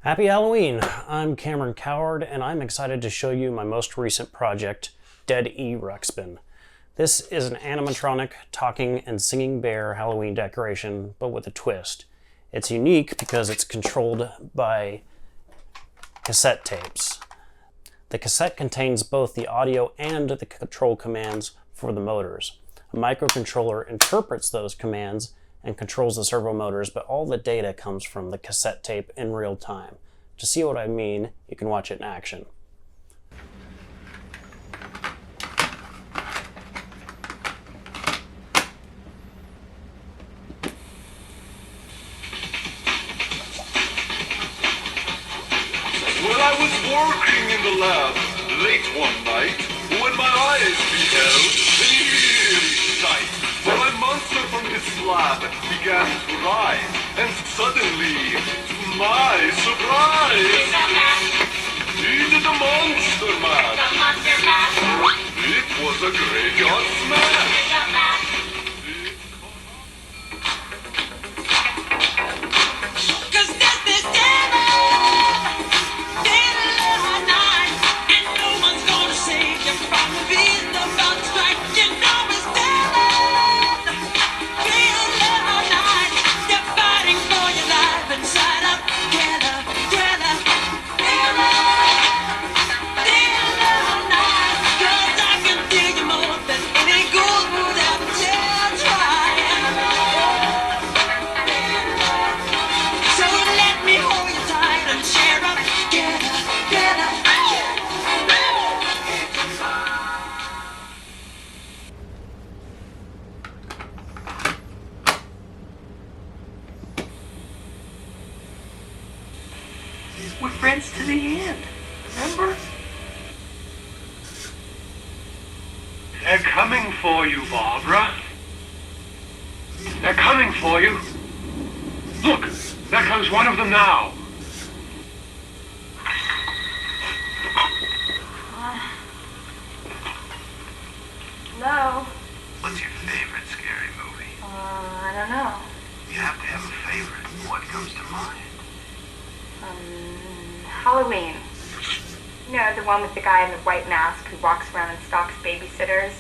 Happy Halloween! I'm Cameron Coward, and I'm excited to show you my most recent project, Dead E Ruxpin. This is an animatronic talking and singing bear Halloween decoration, but with a twist. It's unique because it's controlled by cassette tapes. The cassette contains both the audio and the control commands for the motors. A microcontroller interprets those commands and controls the servo motors, but all the data comes from the cassette tape in real time. To see what I mean, you can watch it in action. Well, I was working in the lab late one night when my eyes beheld an eerie sight. For a monster from his slab began to rise, and suddenly, to my surprise, he did the Monster Mash. It was a graveyard smash. We're friends to the end, remember? They're coming for you, Barbara. They're coming for you. Look, there comes one of them now. No. What's your favorite scary movie? I don't know. You have to have a favorite. What comes to mind? Halloween. You know, the one with the guy in the white mask who walks around and stalks babysitters?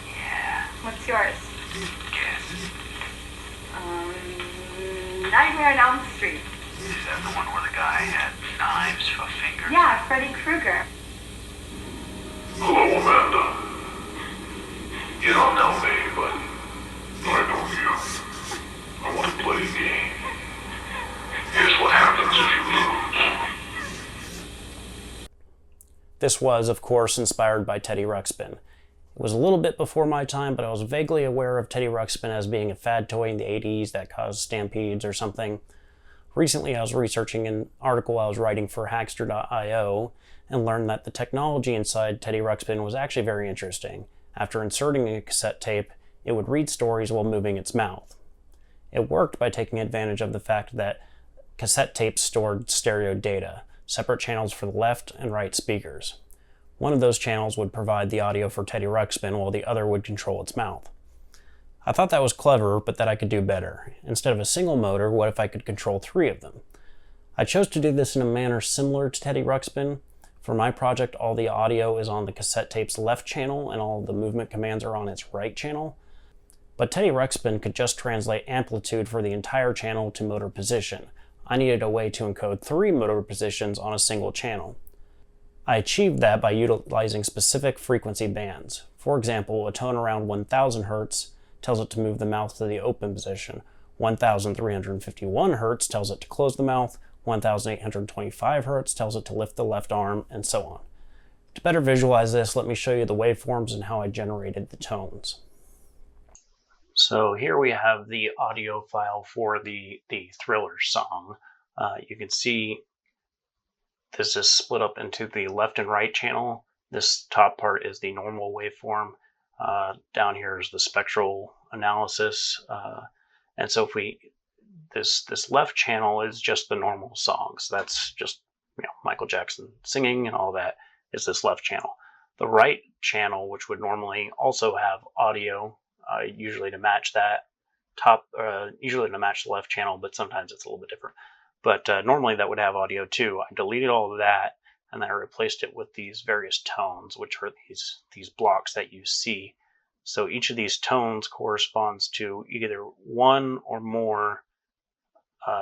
Yeah. What's yours? Guess. Nightmare on Elm Street. Is that the one where the guy had knives for fingers? Yeah, Freddy Krueger. Hello, Amanda. You don't know me, but I know you. I want to play a game. Here's what happens if you lose. This was, of course, inspired by Teddy Ruxpin. It was a little bit before my time, but I was vaguely aware of Teddy Ruxpin as being a fad toy in the 80s that caused stampedes or something. Recently, I was researching an article I was writing for Hackster.io and learned that the technology inside Teddy Ruxpin was actually very interesting. After inserting a cassette tape, it would read stories while moving its mouth. It worked by taking advantage of the fact that cassette tapes stored stereo data, separate channels for the left and right speakers. One of those channels would provide the audio for Teddy Ruxpin while the other would control its mouth. I thought that was clever, but that I could do better. Instead of a single motor, what if I could control 3 of them? I chose to do this in a manner similar to Teddy Ruxpin. For my project, all the audio is on the cassette tape's left channel and all the movement commands are on its right channel. But Teddy Ruxpin could just translate amplitude for the entire channel to motor position. I needed a way to encode 3 motor positions on a single channel. I achieved that by utilizing specific frequency bands. For example, a tone around 1000 Hz tells it to move the mouth to the open position. 1351 Hz tells it to close the mouth. 1825 Hz tells it to lift the left arm, and so on. To better visualize this, let me show you the waveforms and how I generated the tones. So here we have the audio file for the Thriller song. You can see this is split up into the left and right channel. This top part is the normal waveform. Down here is the spectral analysis. And so if this left channel is just the normal songs. That's just, Michael Jackson singing and all that is this left channel. The right channel, which would normally also have audio, usually to match that usually to match the left channel, but sometimes it's a little bit different. But normally that would have audio too. I deleted all of that, and then I replaced it with these various tones, which are these blocks that you see. So each of these tones corresponds to either one or more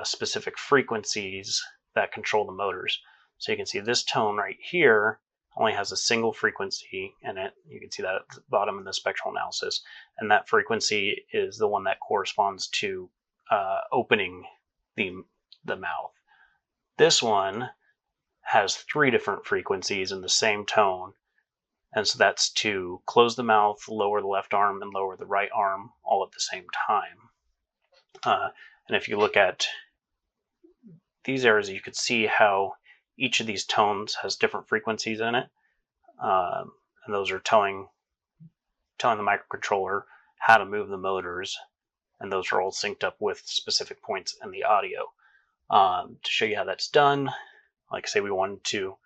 specific frequencies that control the motors. So you can see this tone right here only has a single frequency in it. You can see that at the bottom in the spectral analysis. And that frequency is the one that corresponds to opening the mouth. This one has 3 different frequencies in the same tone. And so that's to close the mouth, lower the left arm, and lower the right arm all at the same time. And if you look at these areas, you can see how each of these tones has different frequencies in it. And those are telling the microcontroller how to move the motors. And those are all synced up with specific points in the audio. To show you how that's done, like say we wanted to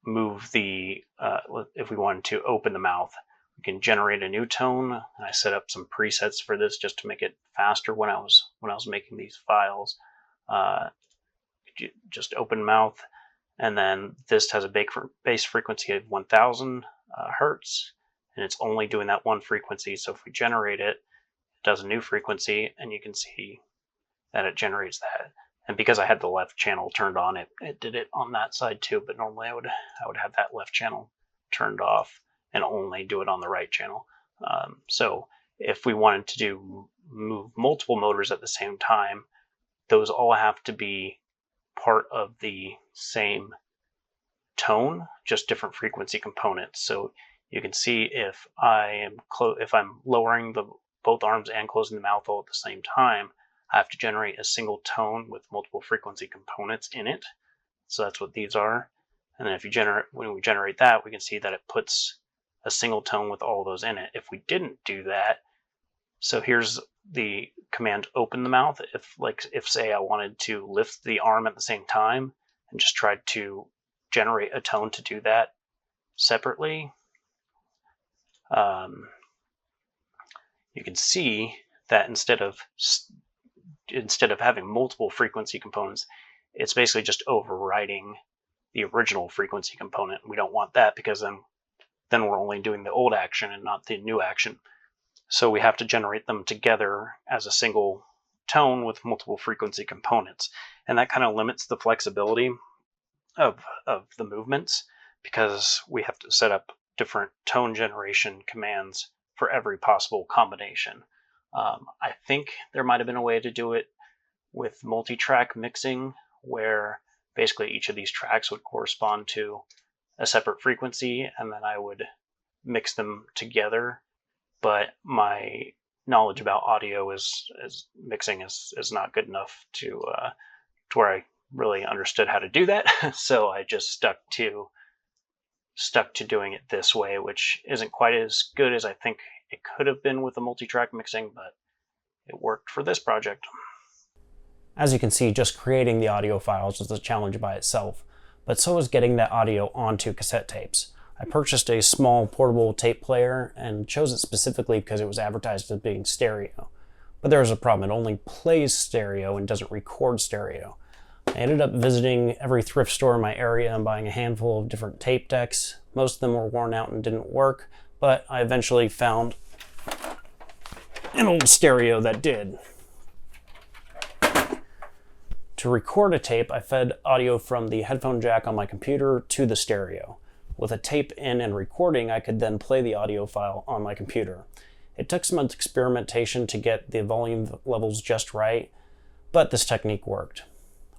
move if we wanted to open the mouth, we can generate a new tone. And I set up some presets for this just to make it faster when I was making these files. Just open mouth, and then this has a base frequency of 1000 hertz, and it's only doing that one frequency. So if we generate it, it does a new frequency, and you can see that it generates that. And because I had the left channel turned on, it did it on that side too. But normally I would have that left channel turned off and only do it on the right channel. So if we wanted to move multiple motors at the same time, those all have to be part of the same tone, just different frequency components. So you can see if I'm lowering both arms and closing the mouth all at the same time, I have to generate a single tone with multiple frequency components in it. So that's what these are. And then when we generate that, we can see that it puts a single tone with all those in it. If we didn't do that, so here's the command open the mouth. If say I wanted to lift the arm at the same time and just tried to generate a tone to do that separately, you can see that instead of having multiple frequency components, it's basically just overriding the original frequency component. We don't want that, because then we're only doing the old action and not the new action. So we have to generate them together as a single tone with multiple frequency components. And that kind of limits the flexibility of the movements, because we have to set up different tone generation commands for every possible combination. I think there might have been a way to do it with multi-track mixing, where basically each of these tracks would correspond to a separate frequency, and then I would mix them together. But my knowledge about audio is mixing is not good enough to where I really understood how to do that. So I just stuck to doing it this way, which isn't quite as good as I think it could have been with the multi-track mixing, but it worked for this project. As you can see, just creating the audio files is a challenge by itself, but so is getting that audio onto cassette tapes. I purchased a small portable tape player and chose it specifically because it was advertised as being stereo. But there was a problem. It only plays stereo and doesn't record stereo. I ended up visiting every thrift store in my area and buying a handful of different tape decks. Most of them were worn out and didn't work, but I eventually found an old stereo that did. To record a tape, I fed audio from the headphone jack on my computer to the stereo. With a tape in and recording, I could then play the audio file on my computer. It took some experimentation to get the volume levels just right, but this technique worked.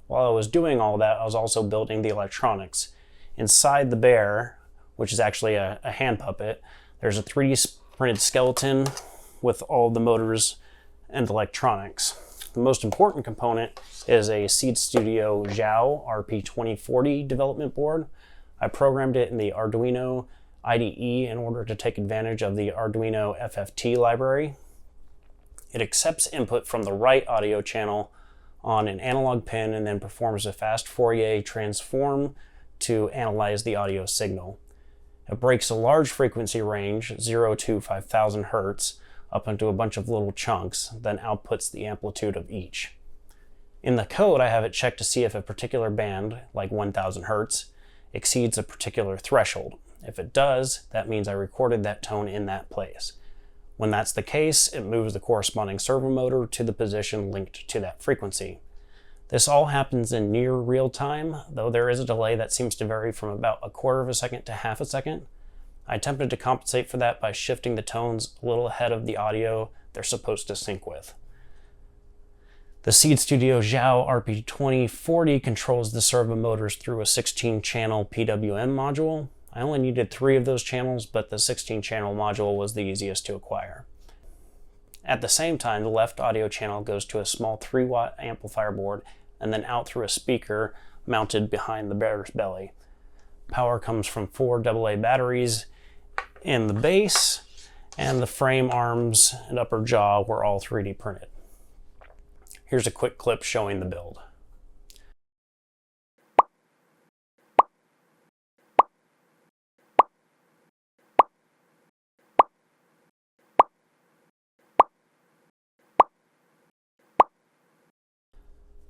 While I was doing all that, I was also building the electronics. Inside the bear, which is actually a hand puppet, there's a 3D printed skeleton with all the motors and electronics. The most important component is a Seed Studio Zhao RP2040 development board. I programmed it in the Arduino IDE in order to take advantage of the Arduino FFT library. It accepts input from the right audio channel on an analog pin and then performs a fast Fourier transform to analyze the audio signal. It breaks a large frequency range, 0 to 5000 Hertz, up into a bunch of little chunks, then outputs the amplitude of each. In the code, I have it checked to see if a particular band, like 1000 Hertz, exceeds a particular threshold. If it does, that means I recorded that tone in that place. When that's the case, it moves the corresponding servo motor to the position linked to that frequency. This all happens in near real time, though there is a delay that seems to vary from about 1/4 of a second to half a second. I attempted to compensate for that by shifting the tones a little ahead of the audio they're supposed to sync with. The Seed Studio Zhao RP2040 controls the servo motors through a 16-channel PWM module. I only needed 3 of those channels, but the 16-channel module was the easiest to acquire. At the same time, the left audio channel goes to a small 3-watt amplifier board and then out through a speaker mounted behind the bear's belly. Power comes from 4 AA batteries in the base, and the frame arms and upper jaw were all 3D printed. Here's a quick clip showing the build.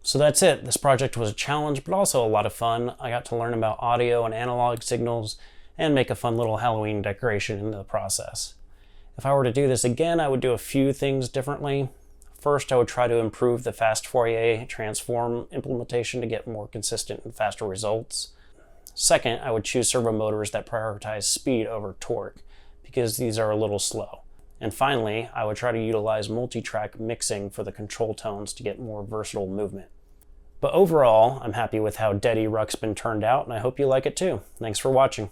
So that's it. This project was a challenge, but also a lot of fun. I got to learn about audio and analog signals and make a fun little Halloween decoration in the process. If I were to do this again, I would do a few things differently. First, I would try to improve the fast Fourier transform implementation to get more consistent and faster results. Second, I would choose servo motors that prioritize speed over torque, because these are a little slow. And finally, I would try to utilize multi-track mixing for the control tones to get more versatile movement. But overall, I'm happy with how Teddy Ruxpin turned out, and I hope you like it too. Thanks for watching.